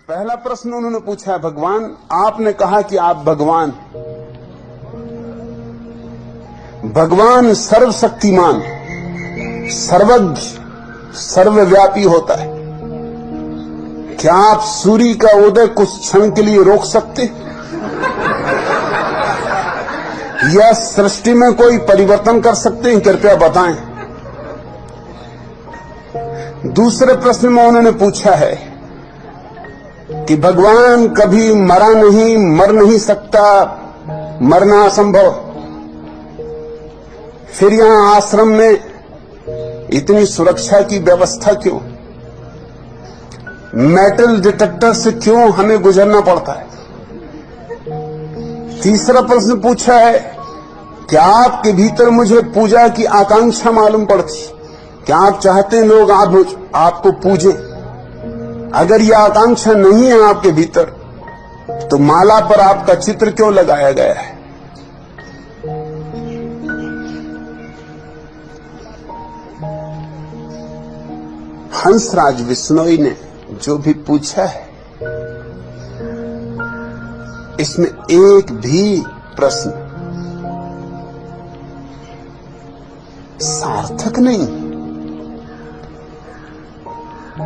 पहला प्रश्न उन्होंने पूछा, भगवान आपने कहा कि आप भगवान, भगवान सर्वशक्तिमान, सर्वज्ञ, सर्वव्यापी होता है। क्या आप सूर्य का उदय कुछ क्षण के लिए रोक सकते या सृष्टि में कोई परिवर्तन कर सकते हैं? कृपया बताएं। दूसरे प्रश्न में उन्होंने पूछा है कि भगवान कभी मरा नहीं, मर नहीं सकता, मरना असंभव, फिर यहां आश्रम में इतनी सुरक्षा की व्यवस्था क्यों? मेटल डिटेक्टर से क्यों हमें गुजरना पड़ता है? तीसरा प्रश्न पूछा है कि आपके भीतर मुझे पूजा की आकांक्षा मालूम पड़ती, क्या आप चाहते हैं लोग आपको पूजें? अगर यह आकांक्षा नहीं है आपके भीतर तो माला पर आपका चित्र क्यों लगाया गया है? हंसराज विश्नोई ने जो भी पूछा है इसमें एक भी प्रश्न सार्थक नहीं,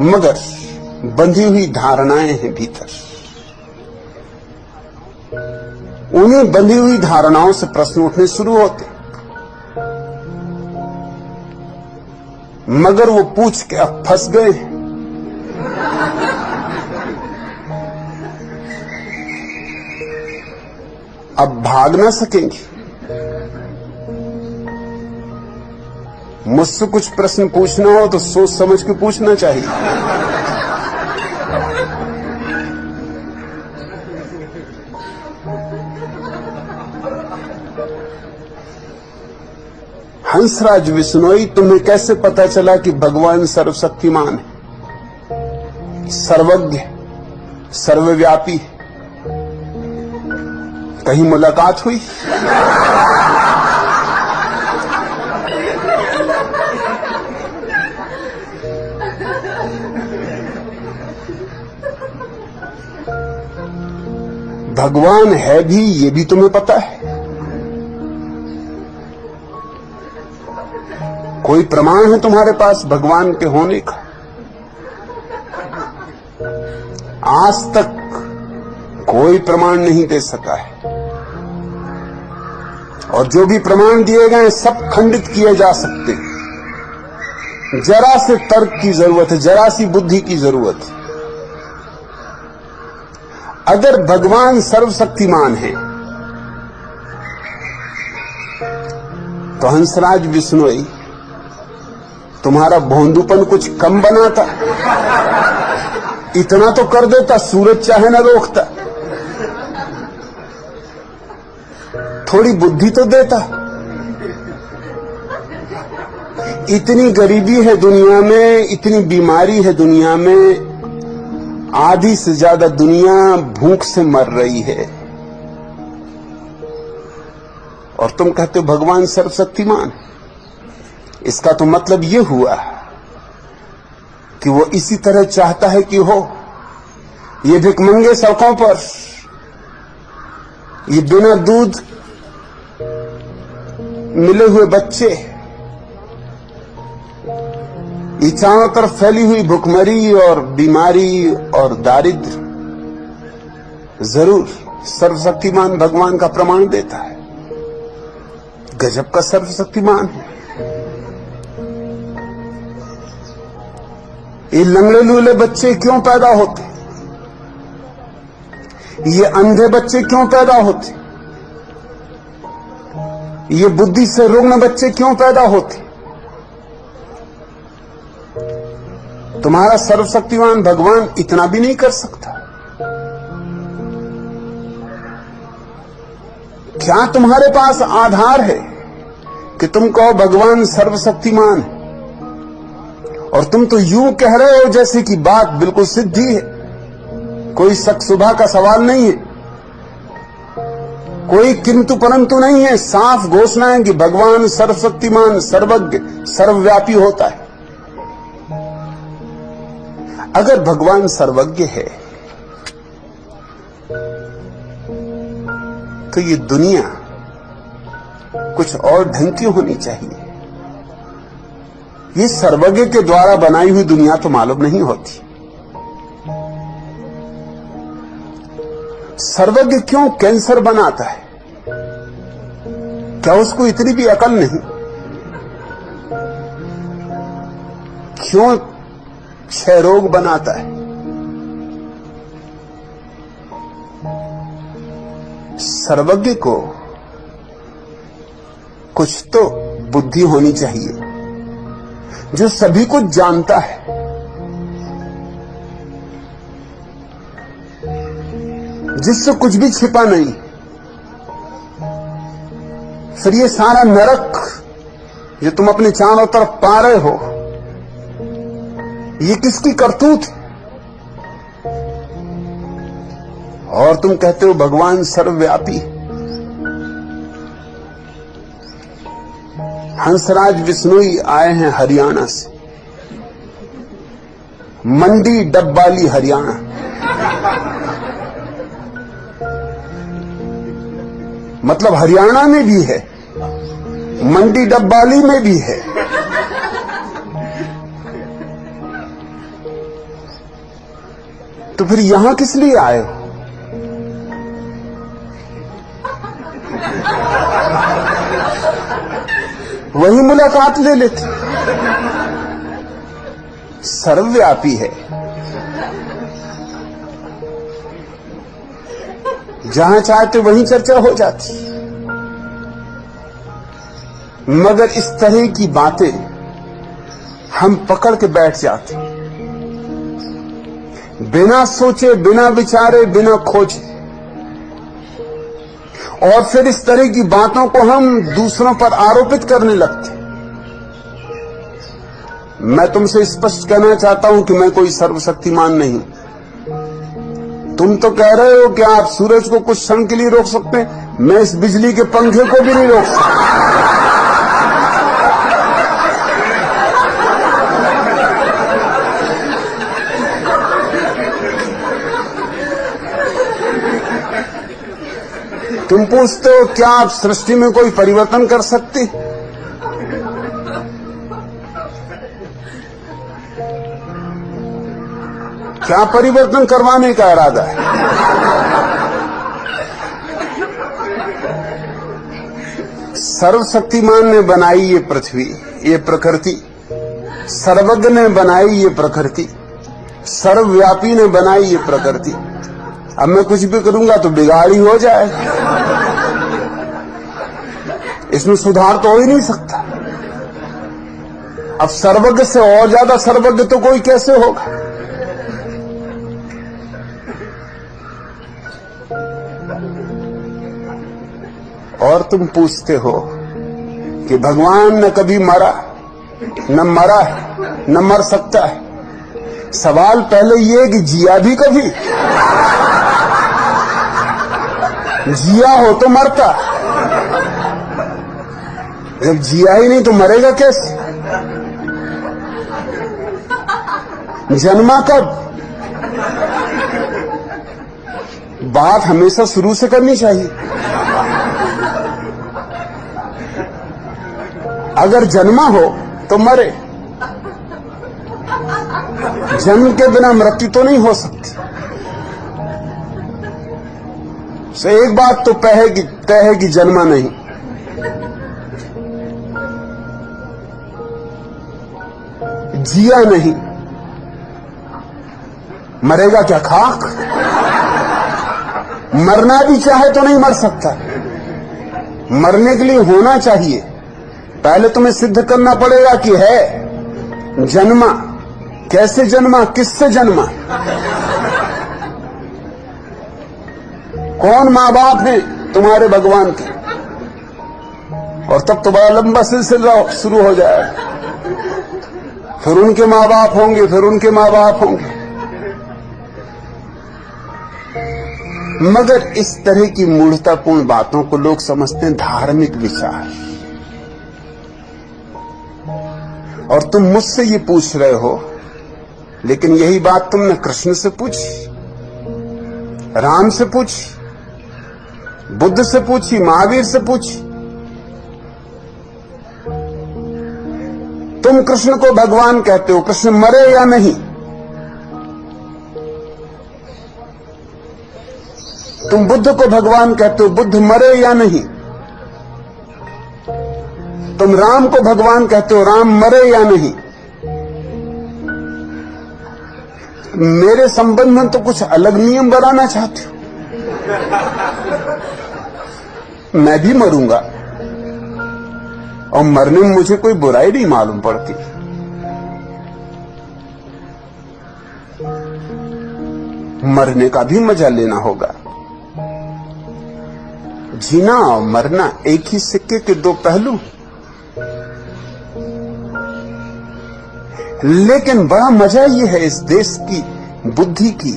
मगर बंधी हुई धारणाएं हैं भीतर। उन्हीं बंधी हुई धारणाओं से प्रश्न उठने शुरू होते, मगर वो पूछ के अब फंस गए। अब भाग ना सकेंगे। मुझसे कुछ प्रश्न पूछना हो तो सोच समझ के पूछना चाहिए। हंसराज विश्नोई, तुम्हें कैसे पता चला कि भगवान सर्वशक्तिमान है, सर्वज्ञ, सर्वव्यापी? कहीं मुलाकात हुई? भगवान है भी, ये भी तुम्हें पता है? कोई प्रमाण है तुम्हारे पास भगवान के होने का? आज तक कोई प्रमाण नहीं दे सका है, और जो भी प्रमाण दिए गए सब खंडित किए जा सकते हैं। जरा से तर्क की जरूरत है, जरा सी बुद्धि की जरूरत है। अगर भगवान सर्वशक्तिमान है तो हंसराज विश्नोई, तुम्हारा भोंदूपन कुछ कम बनाता, इतना तो कर देता, सूरज चाहे न रोकता, थोड़ी बुद्धि तो देता। इतनी गरीबी है दुनिया में, इतनी बीमारी है दुनिया में, आधी से ज्यादा दुनिया भूख से मर रही है, और तुम कहते हो भगवान सर्वशक्तिमान। इसका तो मतलब यह हुआ कि वो इसी तरह चाहता है कि हो। ये भिखमंगे सड़कों पर, ये बिना दूध मिले हुए बच्चे, ये चारों तरफ फैली हुई भुखमरी और बीमारी और दारिद्र्य जरूर सर्वशक्तिमान भगवान का प्रमाण देता है। गजब का सर्वशक्तिमान है। ये लंगड़े लूले बच्चे क्यों पैदा होते? ये अंधे बच्चे क्यों पैदा होते? ये बुद्धि से रुग्ण बच्चे क्यों पैदा होते? तुम्हारा सर्वशक्तिमान भगवान इतना भी नहीं कर सकता? क्या तुम्हारे पास आधार है कि तुम कहो भगवान सर्वशक्तिमान है? और तुम तो यूं कह रहे हो जैसे कि बात बिल्कुल सिद्ध ही है, कोई शक शुबा का सवाल नहीं है, कोई किंतु परंतु नहीं है। साफ घोषणा है कि भगवान सर्वशक्तिमान, सर्वज्ञ, सर्वव्यापी होता है। अगर भगवान सर्वज्ञ है तो ये दुनिया कुछ और ढंग की होनी चाहिए। ये सर्वज्ञ के द्वारा बनाई हुई दुनिया तो मालूम नहीं होती। सर्वज्ञ क्यों कैंसर बनाता है? क्या उसको इतनी भी अकल नहीं? क्यों क्षय रोग बनाता है? सर्वज्ञ को कुछ तो बुद्धि होनी चाहिए, जो सभी कुछ जानता है, जिससे कुछ भी छिपा नहीं। फिर ये सारा नरक जो तुम अपने चारों तरफ पा रहे हो, ये किसकी करतूत है? और तुम कहते हो भगवान सर्वव्यापी। हंसराज बिश्नोई आए हैं हरियाणा से, मंडी डब्बाली हरियाणा। मतलब हरियाणा में भी है, मंडी डब्बाली में भी है। तो फिर यहां किस लिए आए हो? वही मुलाकात ले लेते। सर्वव्यापी है, जहां चाहते वहीं चर्चा हो जाती। मगर इस तरह की बातें हम पकड़ के बैठ जाते, बिना सोचे, बिना विचारे, बिना खोजे। और फिर इस तरह की बातों को हम दूसरों पर आरोपित करने लगते। मैं तुमसे स्पष्ट कहना चाहता हूं कि मैं कोई सर्वशक्तिमान नहीं। तुम तो कह रहे हो कि आप सूरज को कुछ क्षण के लिए रोक सकते हैं, मैं इस बिजली के पंखे को भी नहीं रोक सकता। तुम पूछते हो क्या आप सृष्टि में कोई परिवर्तन कर सकते? क्या परिवर्तन करवाने का इरादा है? सर्वशक्तिमान ने बनाई ये पृथ्वी, ये प्रकृति। सर्वज्ञ ने बनाई ये प्रकृति, सर्वव्यापी ने बनाई ये प्रकृति। अब मैं कुछ भी करूंगा तो बिगाड़ी हो जाएगा, इसमें सुधार तो हो ही नहीं सकता। अब सर्वज्ञ से और ज्यादा सर्वज्ञ तो कोई कैसे होगा? और तुम पूछते हो कि भगवान न कभी मरा, न मरा है, न मर सकता है। सवाल पहले ये कि जिया भी कभी? जिया हो तो मरता, जब जिया ही नहीं तो मरेगा कैसे? जन्मा कब? बात हमेशा शुरू से करनी चाहिए। अगर जन्मा हो तो मरे, जन्म के बिना मृत्यु तो नहीं हो सकती। तो एक बात तो तय है कि जन्मा नहीं। जिया नहीं, मरेगा क्या खाक? मरना भी चाहे तो नहीं मर सकता। मरने के लिए होना चाहिए। पहले तुम्हें सिद्ध करना पड़ेगा कि है। जन्मा, कैसे जन्मा, किससे जन्मा, कौन मां बाप हैं तुम्हारे भगवान के? और तब तो बड़ा लंबा सिलसिला शुरू हो जाएगा। फिर उनके मां बाप होंगे, फिर उनके मां बाप होंगे। मगर इस तरह की मूढ़तापूर्ण बातों को लोग समझते हैं धार्मिक विचार। और तुम मुझसे ये पूछ रहे हो, लेकिन यही बात तुमने कृष्ण से पूछी, राम से पूछी, बुद्ध से पूछी, महावीर से पूछी। तुम कृष्ण को भगवान कहते हो, कृष्ण मरे या नहीं? तुम बुद्ध को भगवान कहते हो, बुद्ध मरे या नहीं? तुम राम को भगवान कहते हो, राम मरे या नहीं? मेरे संबंध में तो कुछ अलग नियम बनाना चाहते हो। मैं भी मरूंगा और मरने में मुझे कोई बुराई नहीं मालूम पड़ती। मरने का भी मजा लेना होगा। जीना और मरना एक ही सिक्के के दो पहलू। लेकिन बड़ा मजा यह है इस देश की बुद्धि की,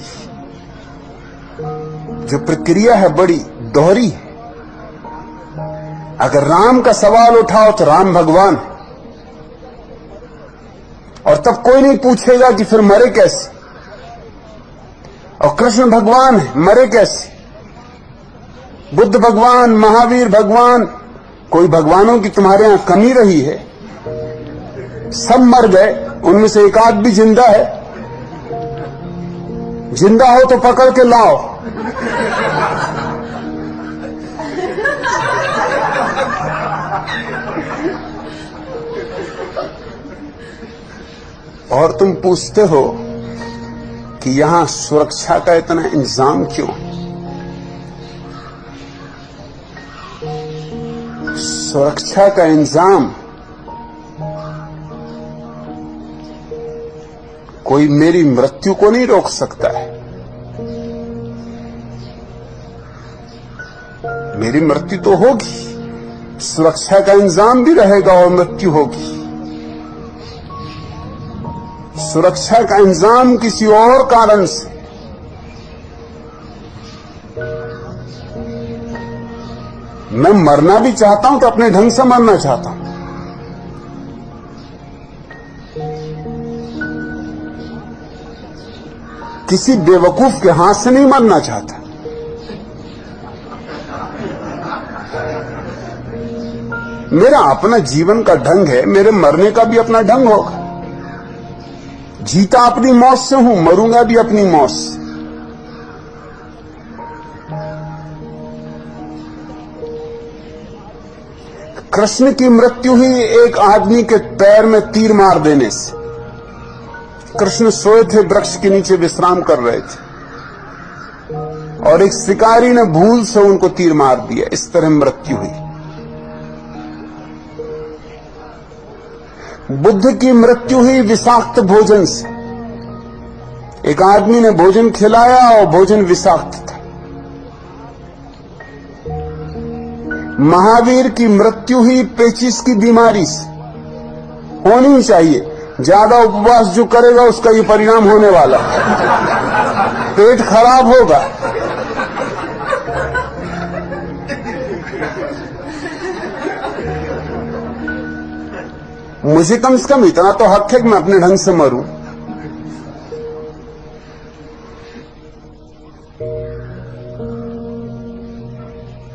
जो प्रक्रिया है बड़ी दोहरी है। अगर राम का सवाल उठाओ तो राम भगवान, और तब कोई नहीं पूछेगा कि फिर मरे कैसे। और कृष्ण भगवान है, मरे कैसे? बुद्ध भगवान, महावीर भगवान, कोई भगवानों की तुम्हारे यहां कमी रही है? सब मर गए, उनमें से एक आध भी जिंदा है। जिंदा हो तो पकड़ के लाओ। और तुम पूछते हो कि यहां सुरक्षा का इतना इंतजाम क्यों? सुरक्षा का इंतजाम कोई मेरी मृत्यु को नहीं रोक सकता है। मेरी मृत्यु तो होगी, सुरक्षा का इंतजाम भी रहेगा और मृत्यु होगी। सुरक्षा का इंतजाम किसी और कारण से, मैं मरना भी चाहता हूं तो अपने ढंग से मरना चाहता हूं। किसी बेवकूफ के हाथ से नहीं मरना चाहता। मेरा अपना जीवन का ढंग है, मेरे मरने का भी अपना ढंग होगा। जीता अपनी मौत से हूं, मरूंगा भी अपनी मौत से। कृष्ण की मृत्यु हुई एक आदमी के पैर में तीर मार देने से। कृष्ण सोए थे, वृक्ष के नीचे विश्राम कर रहे थे, और एक शिकारी ने भूल से उनको तीर मार दिया। इस तरह मृत्यु हुई। बुद्ध की मृत्यु हुई विषाक्त भोजन से। एक आदमी ने भोजन खिलाया और भोजन विषाक्त था। महावीर की मृत्यु हुई पेचिश की बीमारी से। होनी चाहिए, ज्यादा उपवास जो करेगा उसका ये परिणाम होने वाला, पेट खराब होगा। मुझे कम से कम इतना तो हक है कि मैं अपने ढंग से मरूं।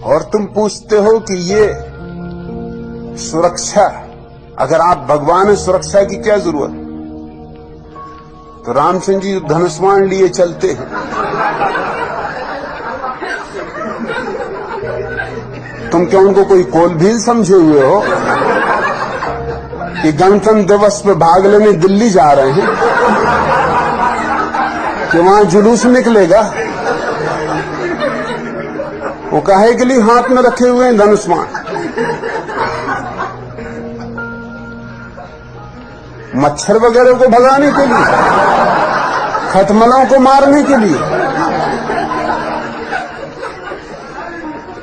और तुम पूछते हो कि ये सुरक्षा, अगर आप भगवान हैं, सुरक्षा की क्या जरूरत? तो रामचंद्र जी धनुष्मान लिए चलते हैं। तुम क्या उनको कोई कोलभील समझे हुए हो कि गणतंत्र दिवस पे भाग लेने दिल्ली जा रहे हैं, कि वहां जुलूस निकलेगा? वो काहे के लिए हाथ में रखे हुए हैं धनुष्मान? मच्छर वगैरह को भगाने के लिए, खटमलों को मारने के लिए?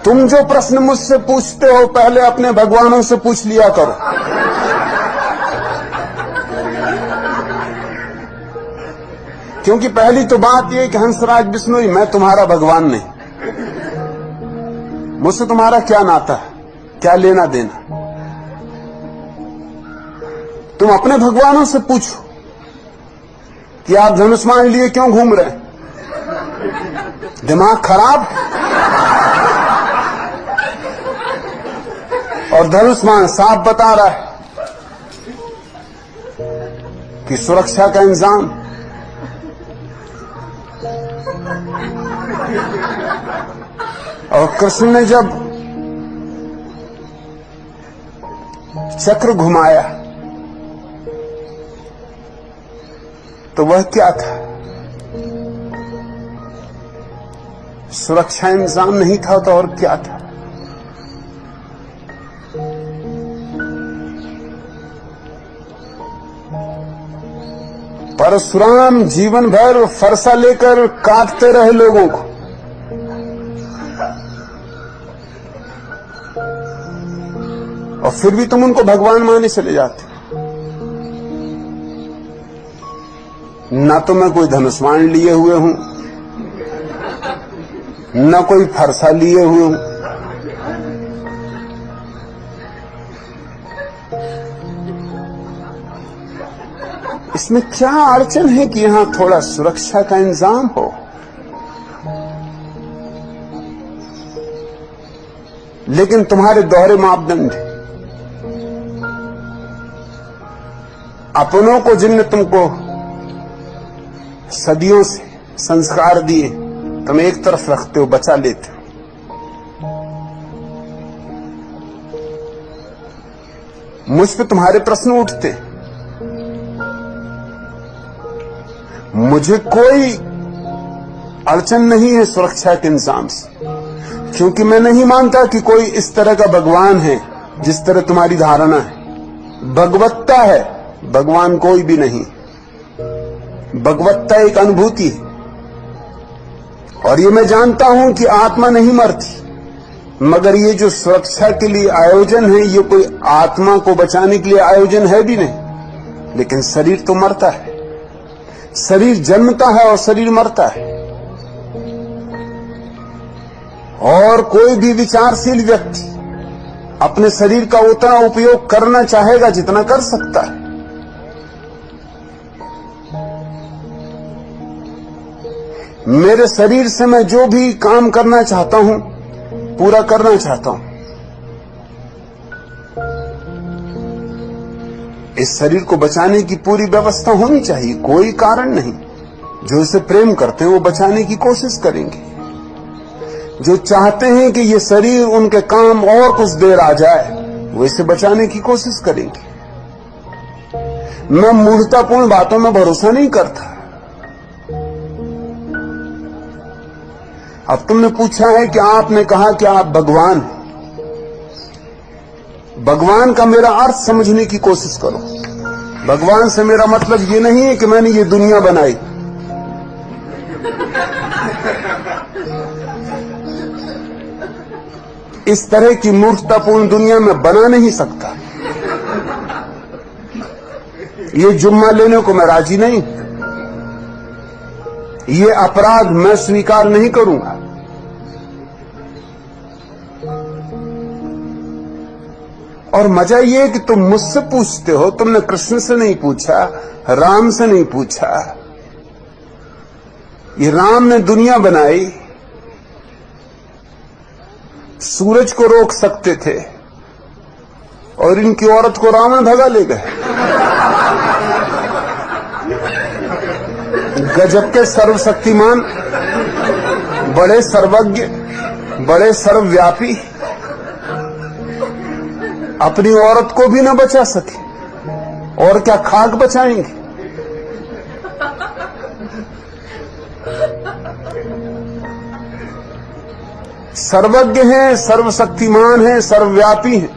तुम जो प्रश्न मुझसे पूछते हो पहले अपने भगवानों से पूछ लिया करो। क्योंकि पहली तो बात यह कि हंसराज बिश्नोई, मैं तुम्हारा भगवान नहीं। मुझसे तुम्हारा क्या नाता है, क्या लेना देना? तुम अपने भगवानों से पूछो कि आप धनुष्मान लिए क्यों घूम रहे हैं? दिमाग खराब? और धनुष्मान साफ बता रहा है कि सुरक्षा का इंतजाम। और कृष्ण ने जब चक्र घुमाया तो वह क्या था? सुरक्षा इंतजाम नहीं था तो और क्या था? परशुराम जीवन भर फरसा लेकर काटते रहे लोगों को, और फिर भी तुम उनको भगवान माने चले जाते। ना तो मैं कोई धनुष्मान लिए हुए हूं, न कोई फरसा लिए हुए हूं। इसमें क्या अड़चन है कि यहां थोड़ा सुरक्षा का इंतजाम हो? लेकिन तुम्हारे दोहरे मापदंड, अपनों को जिनने तुमको सदियों से संस्कार दिए तुम एक तरफ रखते हो, बचा लेते हो। मुझ पे तुम्हारे प्रश्न उठते। मुझे कोई अड़चन नहीं है सुरक्षा के इंतजाम से, क्योंकि मैं नहीं मानता कि कोई इस तरह का भगवान है जिस तरह तुम्हारी धारणा है। भगवत्ता है, भगवान कोई भी नहीं। भगवत्ता एक अनुभूति है, और ये मैं जानता हूं कि आत्मा नहीं मरती। मगर ये जो सुरक्षा के लिए आयोजन है, ये कोई आत्मा को बचाने के लिए आयोजन है भी नहीं। लेकिन शरीर तो मरता है, शरीर जन्मता है और शरीर मरता है। और कोई भी विचारशील व्यक्ति अपने शरीर का उतना उपयोग करना चाहेगा जितना कर सकता है। मेरे शरीर से मैं जो भी काम करना चाहता हूं, पूरा करना चाहता हूं। इस शरीर को बचाने की पूरी व्यवस्था होनी चाहिए, कोई कारण नहीं। जो इसे प्रेम करते हैं वो बचाने की कोशिश करेंगे। जो चाहते हैं कि ये शरीर उनके काम और कुछ देर आ जाए, वो इसे बचाने की कोशिश करेंगे। मैं मूर्खतापूर्ण बातों में भरोसा नहीं करता। अब तुमने पूछा है कि आपने कहा कि आप भगवान हैं। भगवान का मेरा अर्थ समझने की कोशिश करो। भगवान से मेरा मतलब ये नहीं है कि मैंने ये दुनिया बनाई। इस तरह की मूर्खतापूर्ण दुनिया में बना नहीं सकता। ये जुम्मा लेने को मैं राजी नहीं। ये अपराध मैं स्वीकार नहीं करूंगा। और मजा ये है कि तुम मुझसे पूछते हो, तुमने कृष्ण से नहीं पूछा, राम से नहीं पूछा। ये राम ने दुनिया बनाई, सूरज को रोक सकते थे और इनकी औरत को रावण भगा ले गए। गजब के सर्वशक्तिमान, बड़े सर्वज्ञ, बड़े सर्वव्यापी, अपनी औरत को भी न बचा सके और क्या खाक बचाएंगे। सर्वज्ञ हैं, सर्वशक्तिमान हैं, सर्वव्यापी हैं,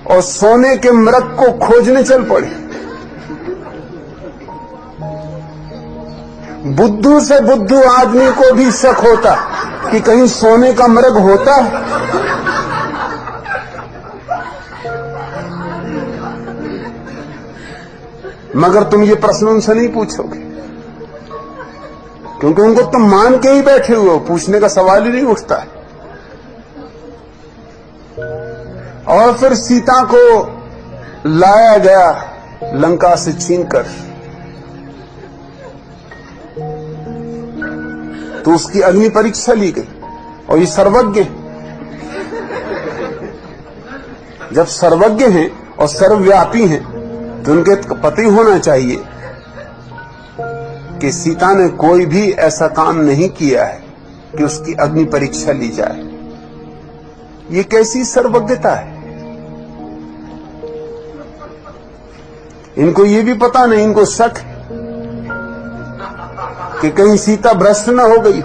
और सोने के मृग को खोजने चल पड़े। बुद्धू से बुद्धू आदमी को भी शक होता कि कहीं सोने का मृग होता है। मगर तुम ये प्रश्न उनसे नहीं पूछोगे, क्योंकि उनको तुम मान के ही बैठे हुए हो, पूछने का सवाल ही नहीं उठता है। और फिर सीता को लाया गया लंका से छीनकर, तो उसकी अग्नि परीक्षा ली गई। और ये सर्वज्ञ, जब सर्वज्ञ हैं और सर्वव्यापी हैं तो उनके पति होना चाहिए कि सीता ने कोई भी ऐसा काम नहीं किया है कि उसकी अग्नि परीक्षा ली जाए। ये कैसी सर्वज्ञता है? इनको ये भी पता नहीं, इनको शक है कि कहीं सीता भ्रष्ट न हो गई।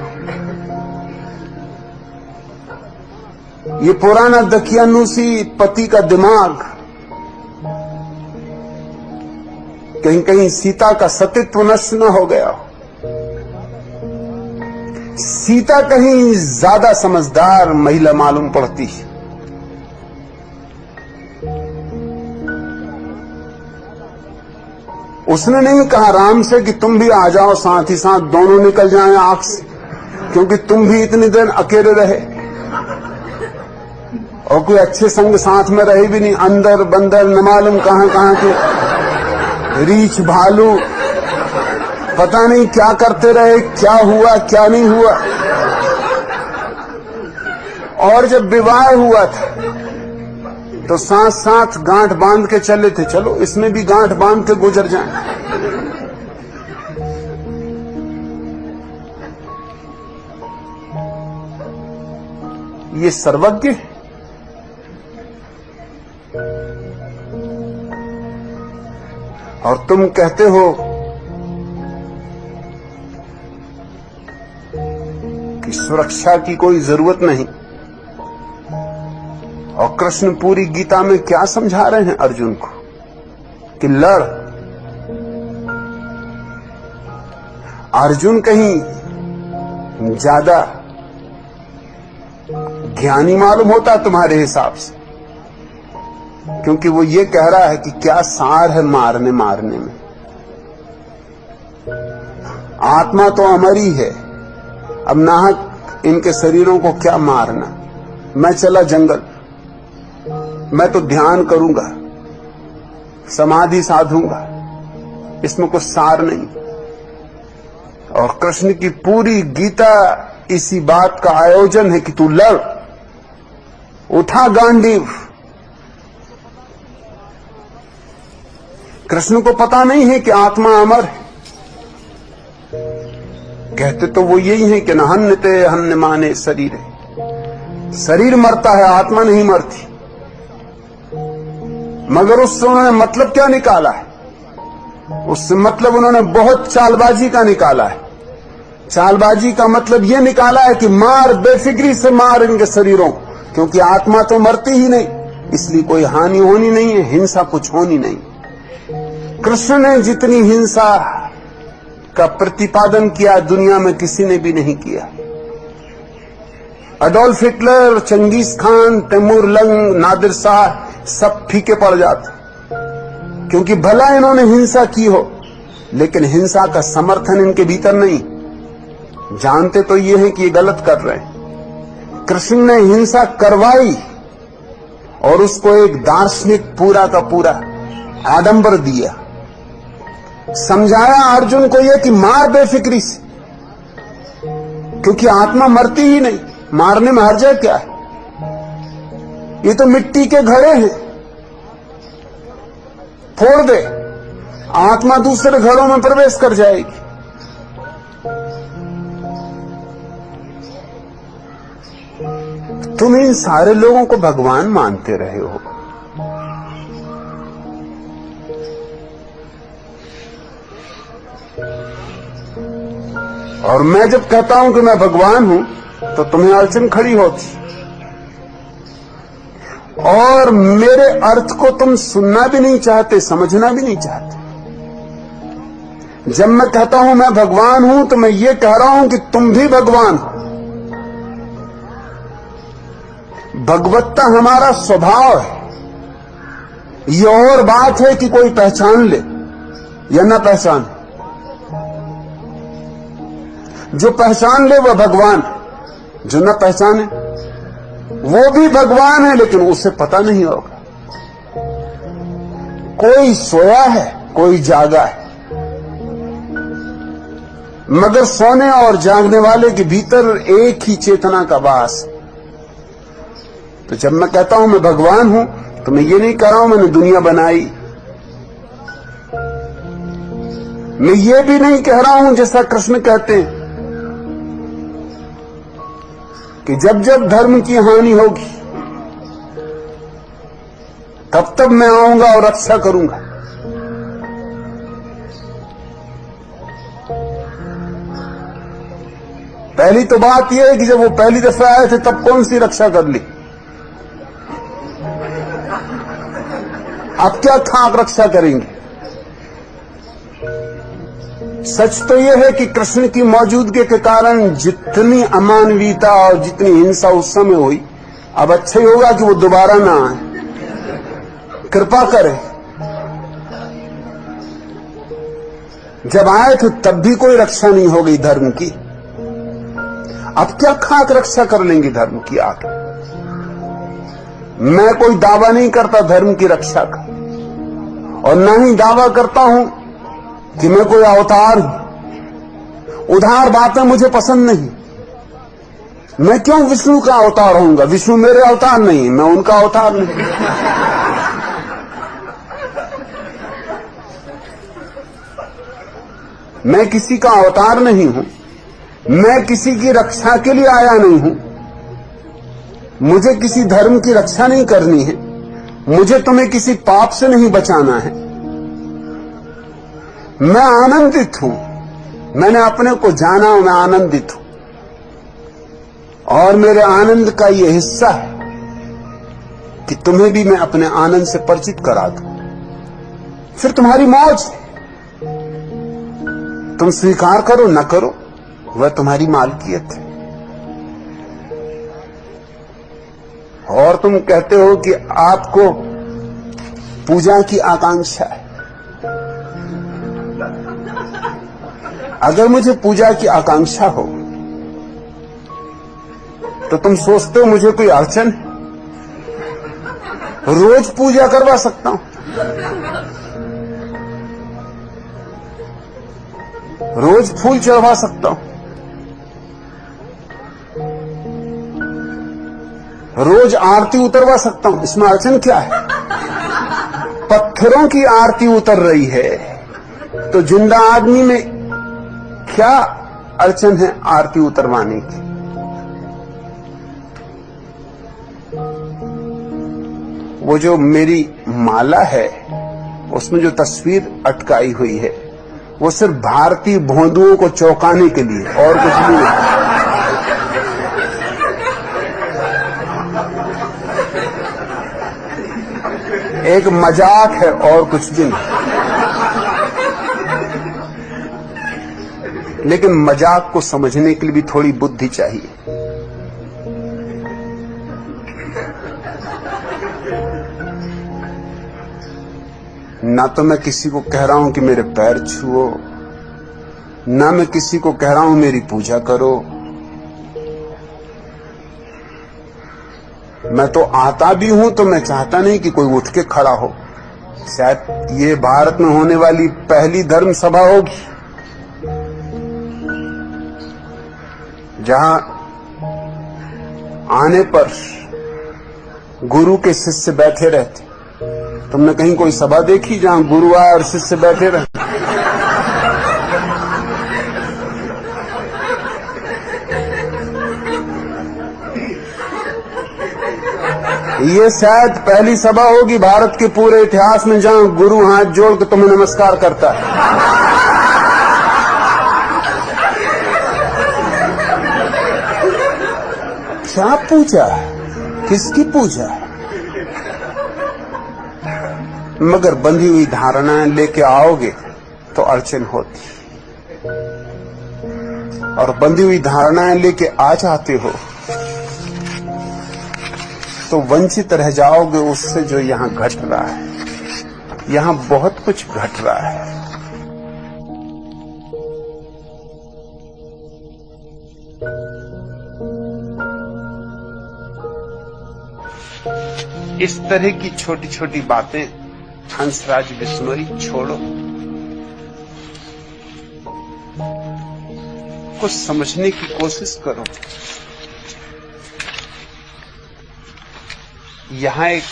ये पुराना दकियानुसी पति का दिमाग कहीं कहीं सीता का सतीत्व नष्ट न हो गया। सीता कहीं ज्यादा समझदार महिला मालूम पड़ती है। उसने नहीं कहा राम से कि तुम भी आ जाओ, साथ ही साथ दोनों निकल जाएं आंख से, क्योंकि तुम भी इतनी देर अकेले रहे और कोई अच्छे संग साथ में रहे भी नहीं। अंदर बंदर न मालूम कहां कहां के रीछ भालू, पता नहीं क्या करते रहे, क्या हुआ क्या नहीं हुआ। और जब विवाह हुआ था तो साथ साथ गांठ बांध के चले थे, चलो इसमें भी गांठ बांध के गुजर जाएं। ये सर्वज्ञ है। और तुम कहते हो कि सुरक्षा की कोई जरूरत नहीं। और कृष्ण पूरी गीता में क्या समझा रहे हैं अर्जुन को कि लड़। अर्जुन कहीं ज्यादा ज्ञानी मालूम होता तुम्हारे हिसाब से, क्योंकि वो ये कह रहा है कि क्या सार है मारने मारने में। आत्मा तो अमर ही है, अब नाहक इनके शरीरों को क्या मारना। मैं चला जंगल, मैं तो ध्यान करूंगा, समाधि साधूंगा, इसमें कुछ सार नहीं। और कृष्ण की पूरी गीता इसी बात का आयोजन है कि तू लड़, उठा गांडीव। कृष्ण को पता नहीं है कि आत्मा अमर है। कहते तो वो यही है कि न हन्यते हन्य माने शरीर है। शरीर मरता है, आत्मा नहीं मरती। मगर उससे उन्होंने मतलब क्या निकाला है? उससे मतलब उन्होंने बहुत चालबाजी का निकाला है। चालबाजी का मतलब यह निकाला है कि मार, बेफिक्री से मार इनके शरीरों, क्योंकि आत्मा तो मरती ही नहीं, इसलिए कोई हानि होनी नहीं है, हिंसा कुछ होनी नहीं। कृष्ण ने जितनी हिंसा का प्रतिपादन किया दुनिया में किसी ने भी नहीं किया। Adolf Hitler, Genghis Khan, Timur Lang, Nadir Shah सब फीके पड़ जाते, क्योंकि भला इन्होंने हिंसा की हो लेकिन हिंसा का समर्थन इनके भीतर नहीं। जानते तो ये हैं कि ये गलत कर रहे हैं। कृष्ण ने हिंसा करवाई और उसको एक दार्शनिक पूरा का पूरा आडंबर दिया। समझाया अर्जुन को यह कि मार बेफिक्री से, क्योंकि आत्मा मरती ही नहीं, मारने में हर्ज क्या है? ये तो मिट्टी के घड़े हैं, फोड़ दे, आत्मा दूसरे घरों में प्रवेश कर जाएगी। तुम इन सारे लोगों को भगवान मानते रहे हो। और मैं जब कहता हूं कि मैं भगवान हूं तो तुम्हें अड़चन खड़ी होती, और मेरे अर्थ को तुम सुनना भी नहीं चाहते, समझना भी नहीं चाहते। जब मैं कहता हूं मैं भगवान हूं तो मैं ये कह रहा हूं कि तुम भी भगवान हो। भगवत्ता हमारा स्वभाव है। ये और बात है कि कोई पहचान ले या न पहचान। जो पहचान ले वह भगवान, जो न पहचाने वो भी भगवान है, लेकिन उसे पता नहीं होगा। कोई सोया है, कोई जागा है, मगर सोने और जागने वाले के भीतर एक ही चेतना का वास। तो जब मैं कहता हूं मैं भगवान हूं तो मैं ये नहीं कह रहा हूं मैंने दुनिया बनाई, मैं ये भी नहीं कह रहा हूं जैसा कृष्ण कहते हैं कि जब जब धर्म की हानि होगी तब तब मैं आऊंगा और रक्षा करूंगा। पहली तो बात यह है कि जब वो पहली दफा आए थे तब कौन सी रक्षा कर ली, अब क्या खाक रक्षा करेंगे। सच तो यह है कि कृष्ण की मौजूदगी के कारण जितनी अमानवीयता और जितनी हिंसा उस समय हुई, अब अच्छा ही होगा कि वो दोबारा ना आए, कृपा करे। जब आए थे तब भी कोई रक्षा नहीं हो गई धर्म की, अब क्या खाक रक्षा कर लेंगे धर्म की आगे। मैं कोई दावा नहीं करता धर्म की रक्षा का, और ना ही दावा करता हूं कि मैं कोई अवतार हूं। उधार बातें मुझे पसंद नहीं। मैं क्यों विष्णु का अवतार होऊंगा, विष्णु मेरे अवतार नहीं, मैं उनका अवतार नहीं। मैं किसी का अवतार नहीं हूं, मैं किसी की रक्षा के लिए आया नहीं हूं, मुझे किसी धर्म की रक्षा नहीं करनी है, मुझे तुम्हें किसी पाप से नहीं बचाना है। मैं आनंदित हूं, मैंने अपने को जाना हूं, मैं आनंदित हूं, और मेरे आनंद का यह हिस्सा है कि तुम्हें भी मैं अपने आनंद से परिचित करा दूं। फिर तुम्हारी मौज है, तुम स्वीकार करो न करो, वह तुम्हारी मालकियत है। और तुम कहते हो कि आपको पूजा की आकांक्षा है। अगर मुझे पूजा की आकांक्षा हो तो तुम सोचते हो मुझे कोई अड़चन है? रोज पूजा करवा सकता हूं, रोज फूल चढ़वा सकता हूं, रोज आरती उतरवा सकता हूं, इसमें अड़चन क्या है? पत्थरों की आरती उतर रही है तो जिंदा आदमी में क्या अड़चन है आरती उतरवाने की? वो जो मेरी माला है उसमें जो तस्वीर अटकाई हुई है वो सिर्फ भारतीय भोंदुओं को चौंकाने के लिए, और कुछ भी नहीं। एक मजाक है और कुछ भी नहीं। लेकिन मजाक को समझने के लिए भी थोड़ी बुद्धि चाहिए। ना तो मैं किसी को कह रहा हूं कि मेरे पैर छुओ, ना मैं किसी को कह रहा हूं मेरी पूजा करो। मैं तो आता भी हूं तो मैं चाहता नहीं कि कोई उठ के खड़ा हो। शायद ये भारत में होने वाली पहली धर्म सभा होगी जहां आने पर गुरु के शिष्य बैठे रहते। तुमने कहीं कोई सभा देखी जहां गुरु आए और शिष्य बैठे रहे? ये शायद पहली सभा होगी भारत के पूरे इतिहास में जहां गुरु हाथ जोड़ के तुम्हें नमस्कार करता है। क्या पूजा, किसकी पूजा? मगर बंधी हुई धारणाएं लेके आओगे तो अड़चन होती, और बंधी हुई धारणाएं लेके आ जाते हो तो वंचित रह जाओगे उससे जो यहां घट रहा है। यहां बहुत कुछ घट रहा है। इस तरह की छोटी छोटी बातें हंसराज बिश्नोई छोड़ो, कुछ समझने की कोशिश करो। यहां एक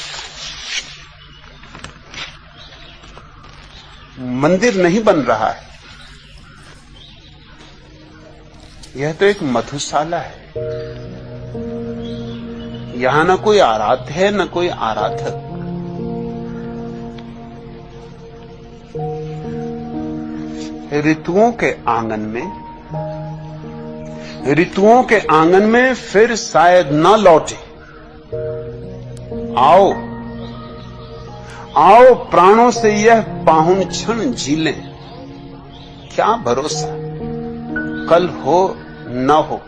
मंदिर नहीं बन रहा है, यह तो एक मधुशाला है। यहां न कोई आराध्य है न कोई आराधक। ऋतुओं के आंगन में फिर शायद न लौटे। आओ आओ प्राणों से यह पाहुन क्षण झीलें। क्या भरोसा कल हो न हो।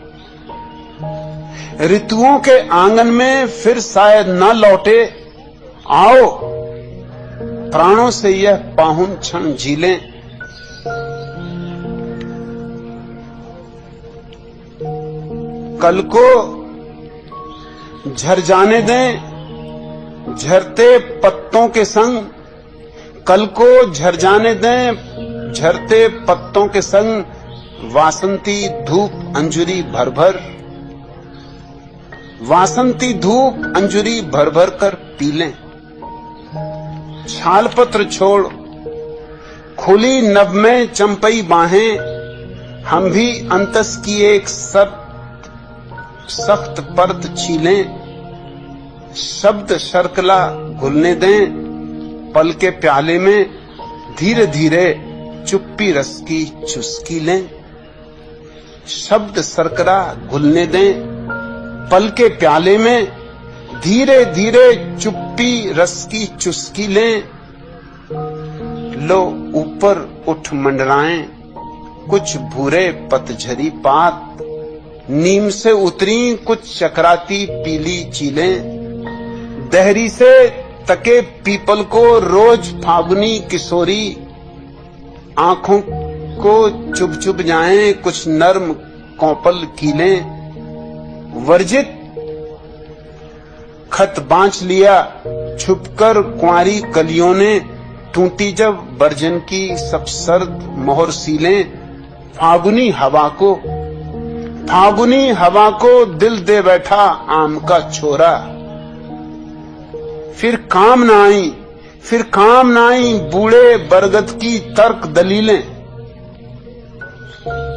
ऋतुओं के आंगन में फिर शायद न लौटे। आओ प्राणों से यह पाहुन क्षण झीलें। कल को झर जाने दें झरते पत्तों के संग। कल को झर जाने दें झरते पत्तों के संग। वासंती धूप अंजुरी भर भर। वासंती धूप अंजुरी भर भर कर पी लें। छाल पत्र छोड़ खुली नभ में चंपई बाहें। हम भी अंतस की एक सख्त परत छीलें। शब्द शर्कला घुलने दें पल के प्याले में। धीरे धीरे चुप्पी रस की चुस्की लें। शब्द शर्करा घुलने दें पल के प्याले में। धीरे धीरे चुप्पी रस की चुस्की लें। लो ऊपर उठ मंडराएं कुछ भूरे पतझरी पात। नीम से उतरी कुछ चकराती पीली चीलें। दहरी से तके पीपल को रोज फागुनी किशोरी। आंखों को चुभ चुभ जाएं कुछ नर्म कौपल कीलें। वर्जित खत बांच लिया छुपकर कुंवारी कलियों ने। टूटी जब वर्जन की सब सर्द मोहर सीलें। फागुनी हवा को दिल दे बैठा आम का छोरा। फिर काम न आई बूढ़े बरगद की तर्क दलीलें।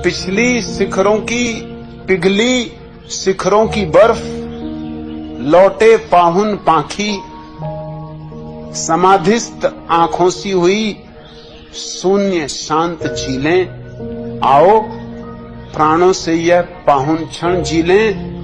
पिछली शिखरों की पिघली शिखरों की बर्फ। लौटे पाहुन पाखी समाधिस्थ आंखों सी हुई शून्य शांत झीलें। आओ प्राणों से यह पाहुन क्षण झीलें।